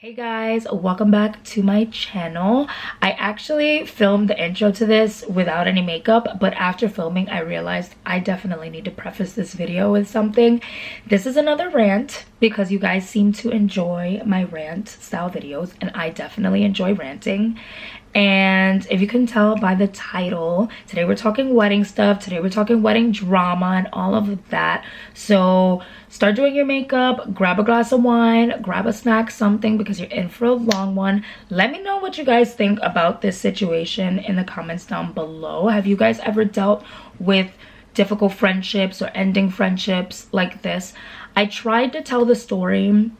Hey guys, welcome back to my channel. I actually filmed the intro to this without any makeup, but after filming I realized I definitely need to preface this video with something. This is another rant because you guys seem to enjoy my rant style videos and I definitely enjoy ranting. And if you can tell by the title, today we're talking wedding stuff, today we're talking wedding drama and all of that. So start doing your makeup, grab a glass of wine, grab a snack, something, because you're in for a long one. Let me know what you guys think about this situation in the comments down below. Have you guys ever dealt with difficult friendships or ending friendships like this? I tried to tell the story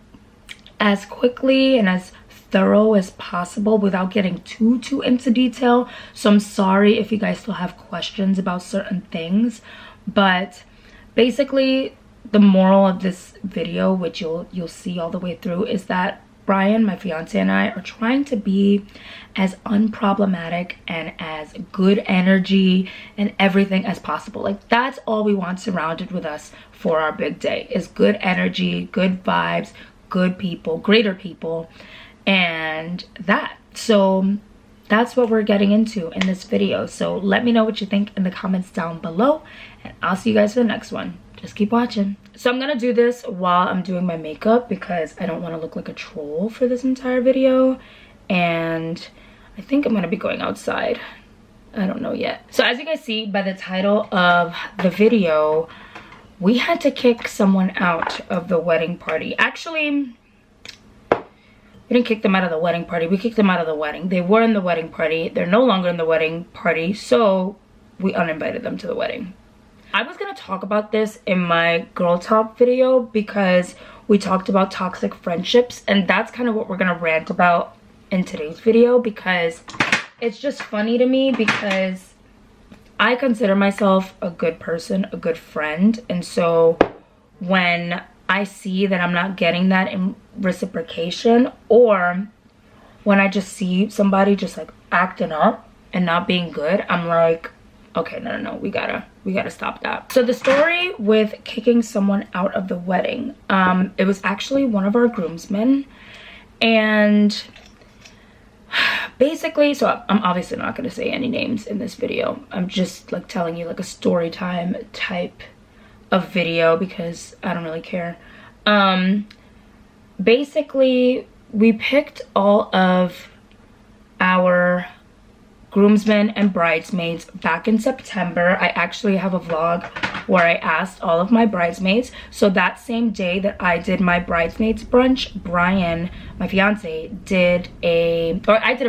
as quickly and as thorough as possible without getting too into detail, so I'm sorry if you guys still have questions about certain things. But basically the moral of this video, which you'll see all the way through, is that Brian, my fiance, and I are trying to be as unproblematic and as good energy and everything as possible. Like, that's all we want surrounded with us for our big day, is good energy, good vibes, good people, greater people, and that. So that's what we're getting into in this video. So let me know what you think in the comments down below, and I'll see you guys for the next one. Just keep watching. So I'm gonna do this while I'm doing my makeup because I don't want to look like a troll for this entire video, and I think I'm gonna be going outside. I don't know yet. So as you guys see by the title of the video, we had to kick someone out of the wedding party. Actually, we didn't kick them out of the wedding party, we kicked them out of the wedding. They were in the wedding party, they're no longer in the wedding party, so we uninvited them to the wedding. I was gonna talk about this in my girl talk video because we talked about toxic friendships, and that's kind of what we're gonna rant about in today's video, because it's just funny to me because I consider myself a good person, a good friend, and so when I see that I'm not getting that in reciprocation, or when I just see somebody just like acting up and not being good, I'm like, okay, no, we gotta stop that. So the story with kicking someone out of the wedding, it was actually one of our groomsmen, and basically, so I'm obviously not gonna say any names in this video. I'm just like telling you like a story time type of video because I don't really care. Basically, we picked all of our groomsmen and bridesmaids back in September. I actually have a vlog where I asked all of my bridesmaids. So that same day that I did my bridesmaids brunch, Brian, my fiance, I did a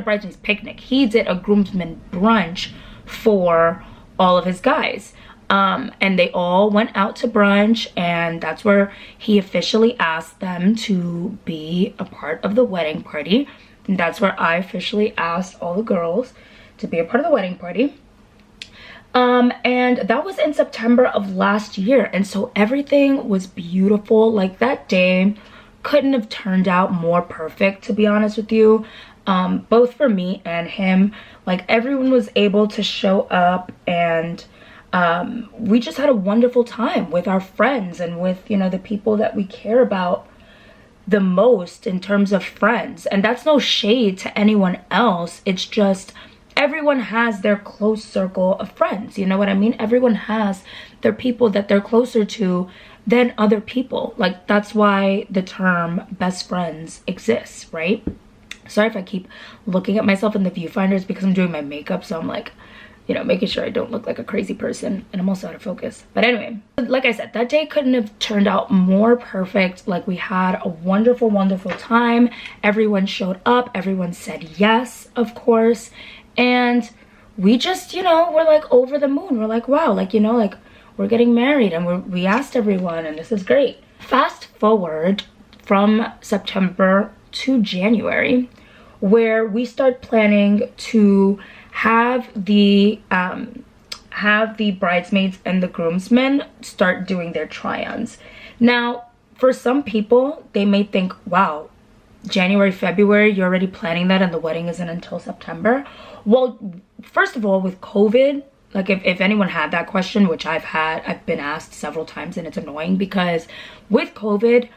bridesmaids picnic. He did a groomsmen brunch for all of his guys. And they all went out to brunch, and that's where he officially asked them to be a part of the wedding party. And that's where I officially asked all the girls to be a part of the wedding party. And that was in September of last year, and so everything was beautiful. Like, that day couldn't have turned out more perfect, to be honest with you, both for me and him. Like, everyone was able to show up, and we just had a wonderful time with our friends and with, you know, the people that we care about the most in terms of friends. And that's no shade to anyone else, it's just everyone has their close circle of friends, you know what I mean? Everyone has their people that they're closer to than other people. Like, that's why the term best friends exists, right? Sorry if I keep looking at myself in the viewfinders because I'm doing my makeup, so I'm like, you know, making sure I don't look like a crazy person, and I'm also out of focus. But anyway, like I said, that day couldn't have turned out more perfect. Like, we had a wonderful time. Everyone showed up, everyone said yes, of course, and we just, you know, we're like over the moon. We're like, wow, like, you know, like, we're getting married, and we asked everyone, and this is great. Fast forward from September to January, where we start planning to have the bridesmaids and the groomsmen start doing their try-ons. Now, for some people, they may think, wow, January, February, you're already planning that and the wedding isn't until September. Well, first of all, with COVID, like, if anyone had that question, which I've been asked several times, and it's annoying because with COVID,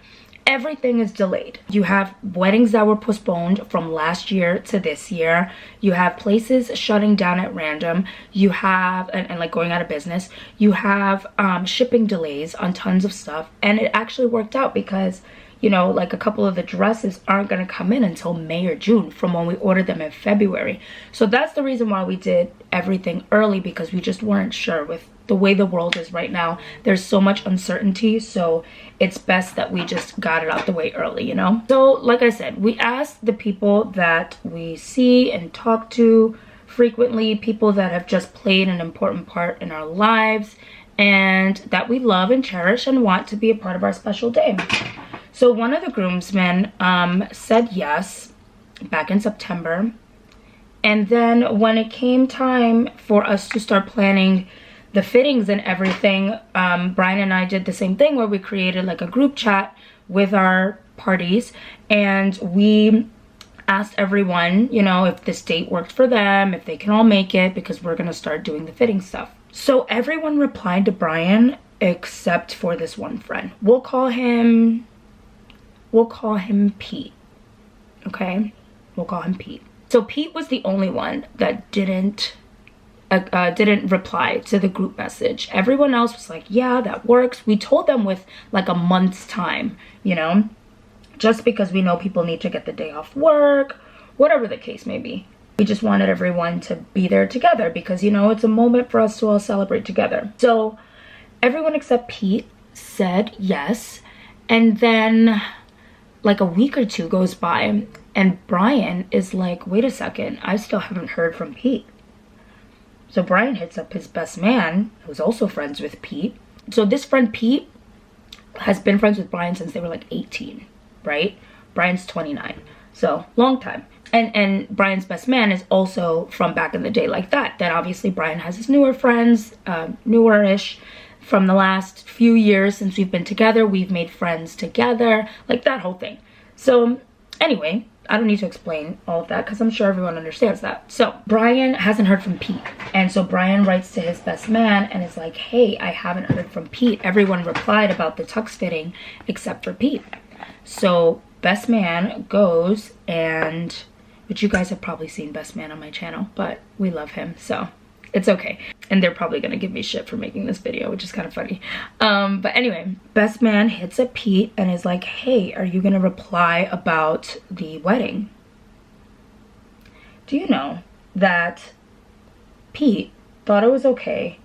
everything is delayed. You have weddings that were postponed from last year to this year. You have places shutting down at random. You have and like going out of business. You have shipping delays on tons of stuff, and it actually worked out because, you know, like a couple of the dresses aren't going to come in until May or June from when we ordered them in February. So that's the reason why we did everything early, because we just weren't sure with the way the world is right now. There's so much uncertainty, so it's best that we just got it out the way early, you know? So like I said, we asked the people that we see and talk to frequently, people that have just played an important part in our lives and that we love and cherish and want to be a part of our special day. So one of the groomsmen said yes back in September. And then when it came time for us to start planning the fittings and everything, Brian and I did the same thing where we created like a group chat with our parties, and we asked everyone, you know, if this date worked for them, if they can all make it, because we're gonna start doing the fitting stuff. So everyone replied to Brian except for this one friend. We'll call him Pete, okay? We'll call him Pete. So Pete was the only one that didn't reply to the group message. Everyone else was like, yeah, that works. We told them with like a month's time, you know, just because we know people need to get the day off work, whatever the case may be. We just wanted everyone to be there together because, you know, it's a moment for us to all celebrate together. So everyone except Pete said yes. And then like a week or two goes by and Brian is like, wait a second, I still haven't heard from Pete. So Brian hits up his best man, who's also friends with Pete. So this friend Pete has been friends with Brian since they were like 18, right? Brian's 29, so long time. And Brian's best man is also from back in the day like that. Then obviously Brian has his newer friends, newer-ish, from the last few years since we've been together. We've made friends together, like that whole thing. So anyway, I don't need to explain all of that because I'm sure everyone understands that. So Brian hasn't heard from Pete. And so Brian writes to his best man and is like, hey, I haven't heard from Pete. Everyone replied about the tux fitting except for Pete. So best man goes and, which you guys have probably seen best man on my channel, but we love him, so it's okay. And they're probably gonna give me shit for making this video, which is kind of funny. But anyway, best man hits up Pete and is like, hey, are you gonna reply about the wedding? Do you know that Pete thought it was okay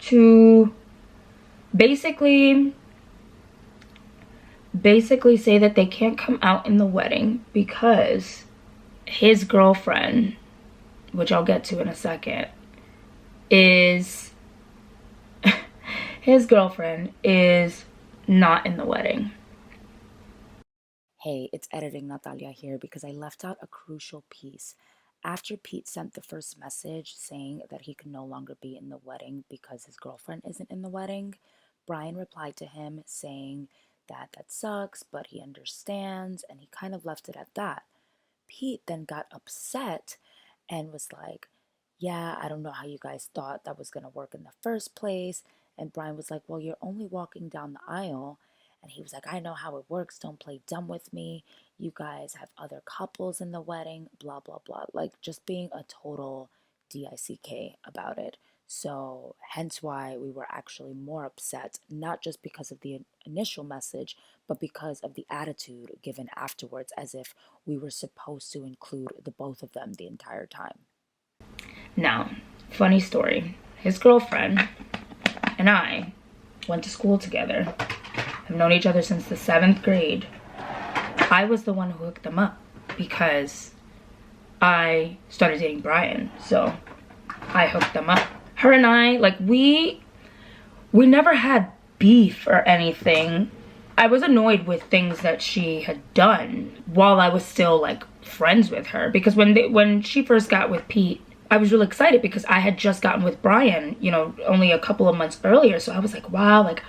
to basically say that they can't come out in the wedding because his girlfriend, which I'll get to in a second, his girlfriend is not in the wedding. Hey, it's editing Natalia here because I left out a crucial piece. After Pete sent the first message saying that he could no longer be in the wedding because his girlfriend isn't in the wedding, Brian replied to him saying that sucks, but he understands, and he kind of left it at that. Pete then got upset and was like, yeah, I don't know how you guys thought that was going to work in the first place. And Brian was like, well, you're only walking down the aisle. And he was like, I know how it works. Don't play dumb with me. You guys have other couples in the wedding, blah, blah, blah. Like just being a total DICK about it. So hence why we were actually more upset, not just because of the initial message, but because of the attitude given afterwards, as if we were supposed to include the both of them the entire time. Now, funny story. His girlfriend and I went to school together. Have known each other since the 7th grade. I was the one who hooked them up because I started dating Brian, so I hooked them up. Her and I, like, we never had beef or anything. I was annoyed with things that she had done while I was still like friends with her, because when she first got with Pete, I was really excited because I had just gotten with Brian, you know, only a couple of months earlier. So I was like, wow, like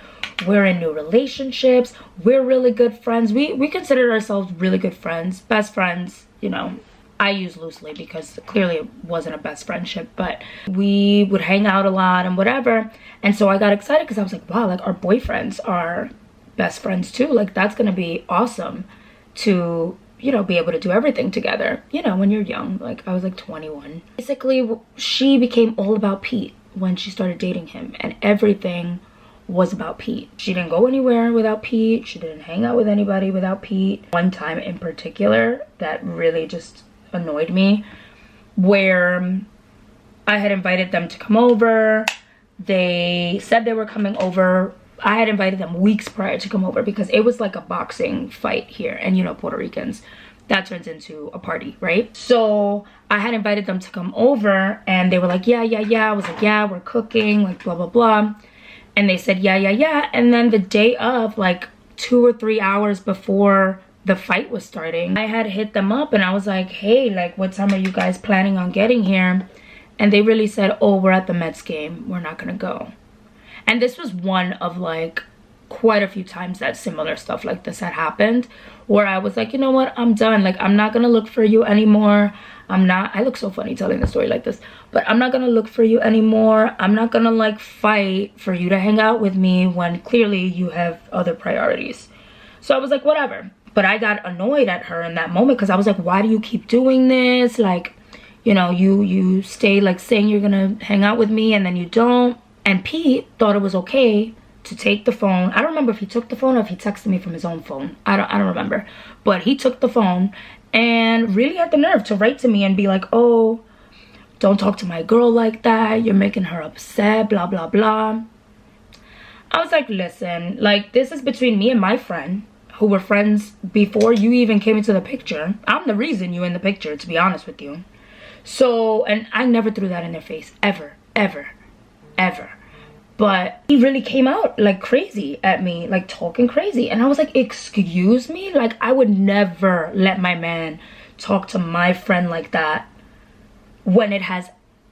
we're in new relationships, we're really good friends. We considered ourselves really good friends, best friends, you know. I use loosely because clearly it wasn't a best friendship, but we would hang out a lot and whatever. And so I got excited because I was like, wow, like our boyfriends are best friends too. Like, that's gonna be awesome to, you know, be able to do everything together, you know, when you're young. Like, I was like 21. Basically, she became all about Pete when she started dating him, and everything was about Pete. She didn't go anywhere without Pete. She didn't hang out with anybody without Pete. One time in particular that really just annoyed me, where I had invited them to come over. They said they were coming over. I had invited them weeks prior to come over because it was like a boxing fight here, and you know, Puerto Ricans, that turns into a party, right? So I had invited them to come over, and they were like, yeah. I was like, yeah, we're cooking, like blah blah blah. And they said yeah. And then the day of, like 2 or 3 hours before the fight was starting, I had hit them up and I was like, hey, like, what time are you guys planning on getting here? And they really said, oh, we're at the Mets game, we're not gonna go. And this was one of like quite a few times that similar stuff like this had happened, where I was like, you know what, I'm done. Like, I'm not gonna look for you anymore. I look so funny telling the story like this, but I'm not gonna look for you anymore. I'm not gonna like fight for you to hang out with me when clearly you have other priorities. So I was like, whatever. But I got annoyed at her in that moment because I was like, why do you keep doing this? Like, you know, you stay like saying you're gonna hang out with me and then you don't. And Pete thought it was okay to take the phone. I don't remember if he took the phone or if he texted me from his own phone. I don't remember. But he took the phone and really had the nerve to write to me and be like, oh, don't talk to my girl like that. You're making her upset, blah, blah, blah. I was like, listen, like, this is between me and my friend, who were friends before you even came into the picture. I'm the reason you're in the picture, to be honest with you. So, and I never threw that in their face, ever. But he really came out like crazy at me, like talking crazy. And I was like, excuse me? Like, I would never let my man talk to my friend like that when it has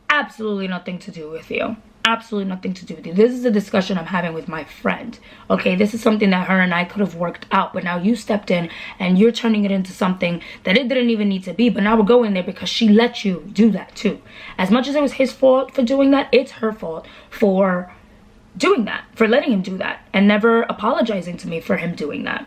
absolutely nothing to do with you. Absolutely nothing to do with you. This is a discussion I'm having with my friend. Okay, this is something that her and I could have worked out, but now you stepped in and you're turning it into something that it didn't even need to be. But now we're going there because she let you do that too. As much as it was his fault for doing that, it's her fault for doing that, for letting him do that, and never apologizing to me for him doing that.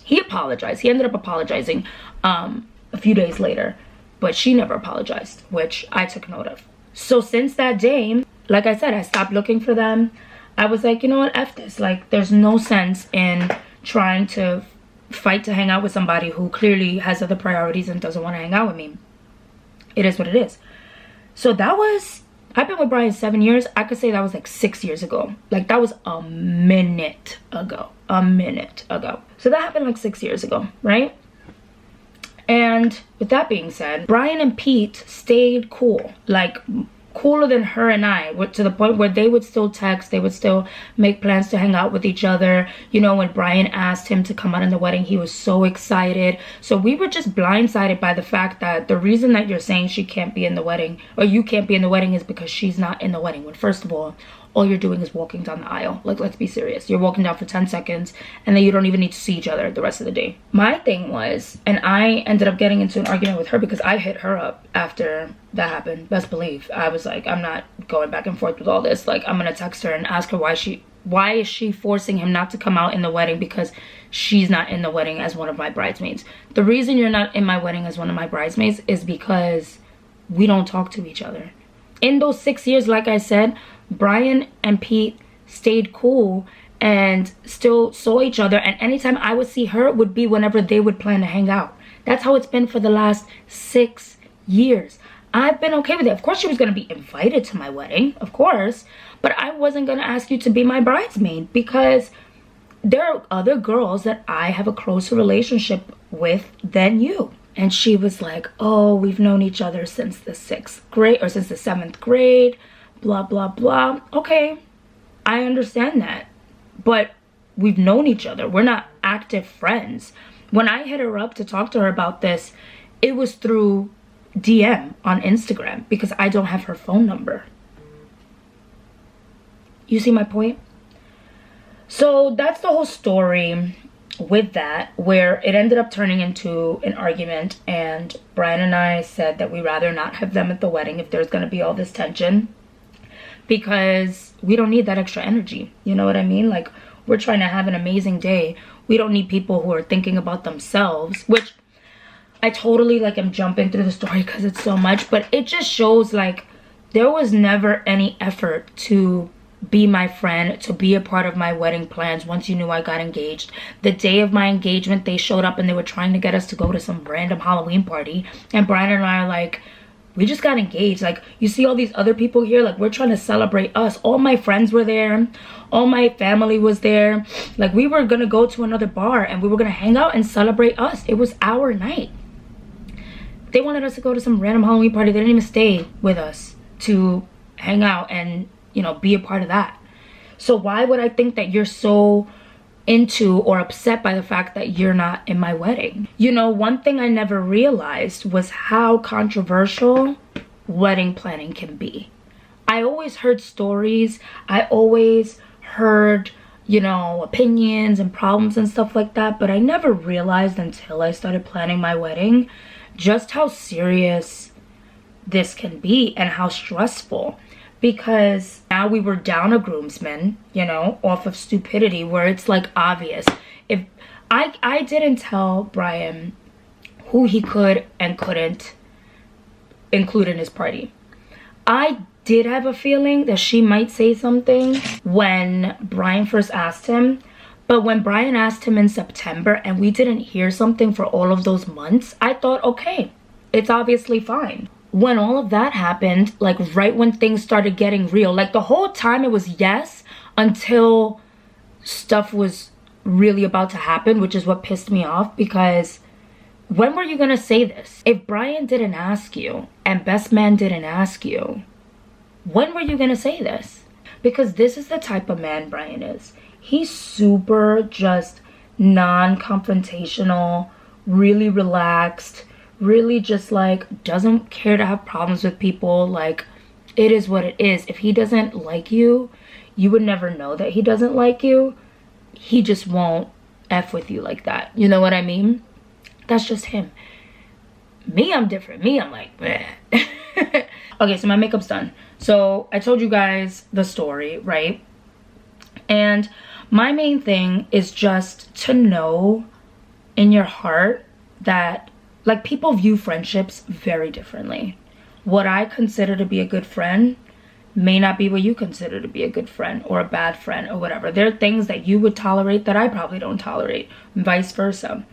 He apologized. He ended up apologizing a few days later, but she never apologized, which I took note of. So since that day, like I said, I stopped looking for them. I was like, you know what, F this. Like, there's no sense in trying to fight to hang out with somebody who clearly has other priorities and doesn't want to hang out with me. It is what it is. So that was, I've been with Brian 7 years. I could say that was like 6 years ago. Like, that was a minute ago. So that happened like 6 years ago, right? And with that being said, Brian and Pete stayed cool, like cooler than her and I, to the point where they would still text, they would still make plans to hang out with each other. You know, when Brian asked him to come out in the wedding, he was so excited. So we were just blindsided by the fact that the reason that you're saying she can't be in the wedding, or you can't be in the wedding, is because she's not in the wedding. When first of all you're doing is walking down the aisle. Like, let's be serious. You're walking down for 10 seconds and then you don't even need to see each other the rest of the day. My thing was, and I ended up getting into an argument with her because I hit her up after that happened. Best believe. I was like, I'm not going back and forth with all this. Like, I'm gonna text her and ask her why is she forcing him not to come out in the wedding because she's not in the wedding as one of my bridesmaids. The reason you're not in my wedding as one of my bridesmaids is because we don't talk to each other. In those 6 years, like I said, Brian and Pete stayed cool and still saw each other, and anytime I would see her would be whenever they would plan to hang out. That's how it's been for the last 6 years. I've been okay with it. Of course she was going to be invited to my wedding, of course, but I wasn't going to ask you to be my bridesmaid because there are other girls that I have a closer relationship with than you. And she was like, oh, we've known each other since the 6th grade, or since the 7th grade, blah, blah, blah. Okay, I understand that. But we've known each other. We're not active friends. When I hit her up to talk to her about this, it was through DM on Instagram because I don't have her phone number. You see my point? So that's the whole story with that, where it ended up turning into an argument, and Brian and I said that we'd rather not have them at the wedding if there's going to be all this tension, because we don't need that extra energy. You know what I mean? Like, we're trying to have an amazing day. We don't need people who are thinking about themselves, which I totally like am jumping through the story because it's so much, but it just shows like there was never any effort to be my friend, to be a part of my wedding plans once you knew I got engaged. The day of my engagement, they showed up and they were trying to get us to go to some random Halloween party. And Brian and I are like, we just got engaged. Like, you see all these other people here, like, we're trying to celebrate us. All my friends were there. All my family was there. Like, we were gonna go to another bar and we were gonna hang out and celebrate us. It was our night. They wanted us to go to some random Halloween party. They didn't even stay with us to hang out and, you know, be a part of that. So why would I think that you're so into or upset by the fact that you're not in my wedding? You know, one thing I never realized was how controversial wedding planning can be. I always heard stories. I always heard, you know, opinions and problems and stuff like that, but I never realized until I started planning my wedding just how serious this can be and how stressful. Because now we were down a groomsman, you know, off of stupidity, where it's like obvious. If I didn't tell Brian who he could and couldn't include in his party. I did have a feeling that she might say something when Brian first asked him. But when Brian asked him in September and we didn't hear something for all of those months, I thought, okay, it's obviously fine. When all of that happened, like right when things started getting real, like the whole time it was yes until stuff was really about to happen, which is what pissed me off. Because when were you gonna say this? If Brian didn't ask you and best man didn't ask you, when were you gonna say this? Because this is the type of man Brian is. He's super just non-confrontational, really relaxed, really just like doesn't care to have problems with people. Like, it is what it is. If he doesn't like you, you would never know that he doesn't like you. He just won't F with you like that. You know what I mean? That's just him. Me, I'm different. Me, I'm like, bleh. Okay, so my makeup's done. So I told you guys the story, right? And my main thing is just to know in your heart that, like, people view friendships very differently. What I consider to be a good friend may not be what you consider to be a good friend or a bad friend or whatever. There are things that you would tolerate that I probably don't tolerate, and vice versa.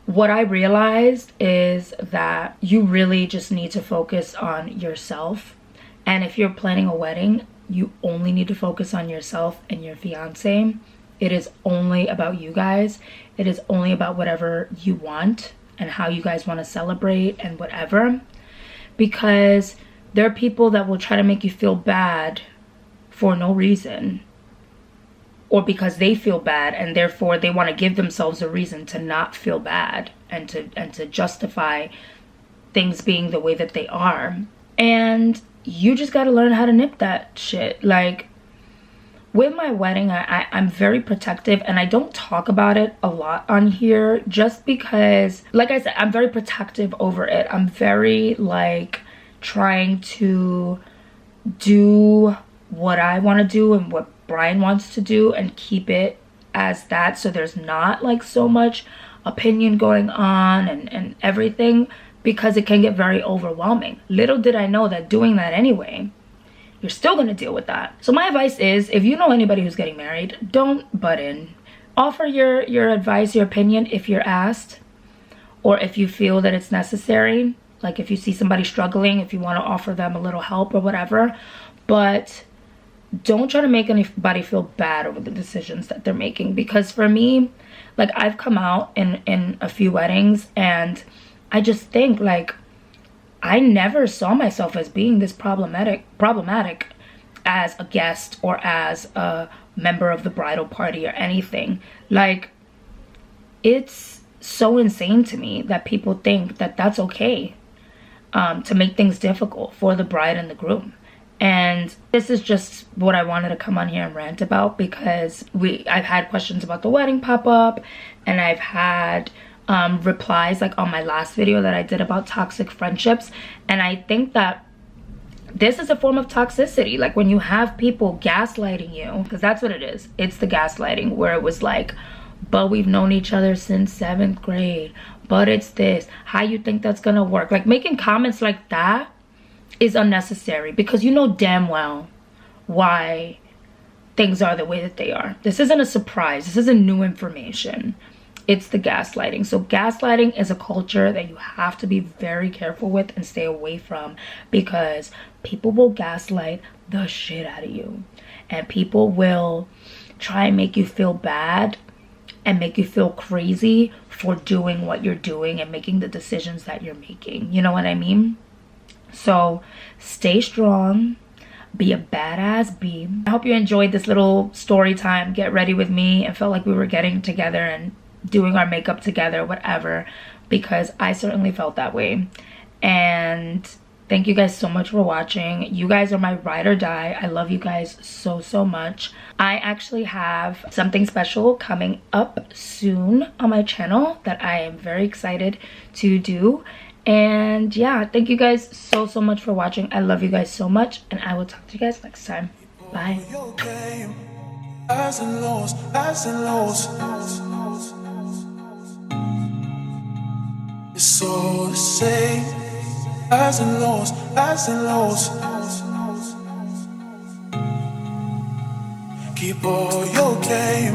What I realized is that you really just need to focus on yourself. And if you're planning a wedding, you only need to focus on yourself and your fiance. It is only about you guys. It is only about whatever you want and how you guys want to celebrate and whatever. Because there are people that will try to make you feel bad for no reason, or because they feel bad and therefore they want to give themselves a reason to not feel bad and to justify things being the way that they are. And you just got to learn how to nip that shit. Like, with my wedding, I'm very protective, and I don't talk about it a lot on here just because, like I said, I'm very protective over it. I'm very, like, trying to do what I want to do and what Brian wants to do and keep it as that, so there's not, like, so much opinion going on and everything, because it can get very overwhelming. Little did I know that doing that anyway, you're still going to deal with that. So my advice is, if you know anybody who's getting married, don't butt in. Offer your advice, your opinion if you're asked, or if you feel that it's necessary. Like, if you see somebody struggling, if you want to offer them a little help or whatever. But don't try to make anybody feel bad over the decisions that they're making. Because for me, like, I've come out in a few weddings, and I just think, like, I never saw myself as being this problematic as a guest or as a member of the bridal party or anything. Like, it's so insane to me that people think that that's okay to make things difficult for the bride and the groom. And this is just what I wanted to come on here and rant about, because I've had questions about the wedding pop up, and I've had replies like on my last video that I did about toxic friendships. And I think that this is a form of toxicity. Like when you have people gaslighting you, because that's what it is. It's the gaslighting, where it was like, but we've known each other since 7th grade, but it's this, how you think that's gonna work? Like making comments like that is unnecessary, because you know damn well why things are the way that they are. This isn't a surprise. This isn't new information. It's the gaslighting. So gaslighting is a culture that you have to be very careful with and stay away from, because people will gaslight the shit out of you, and people will try and make you feel bad and make you feel crazy for doing what you're doing and making the decisions that you're making. You know what I mean? So stay strong, be a badass bee. I hope you enjoyed this little story time, get ready with me, and felt like we were getting together and doing our makeup together, whatever, because I certainly felt that way. And thank you guys so much for watching. You guys are my ride or die. I love you guys so, so much. I actually have something special coming up soon on my channel that I am very excited to do. And yeah, thank you guys so, so much for watching. I love you guys so much, and I will talk to you guys next time. Bye. Highs and lows, highs and lows. It's all the same. Highs and lows, highs and lows. Keep all your game.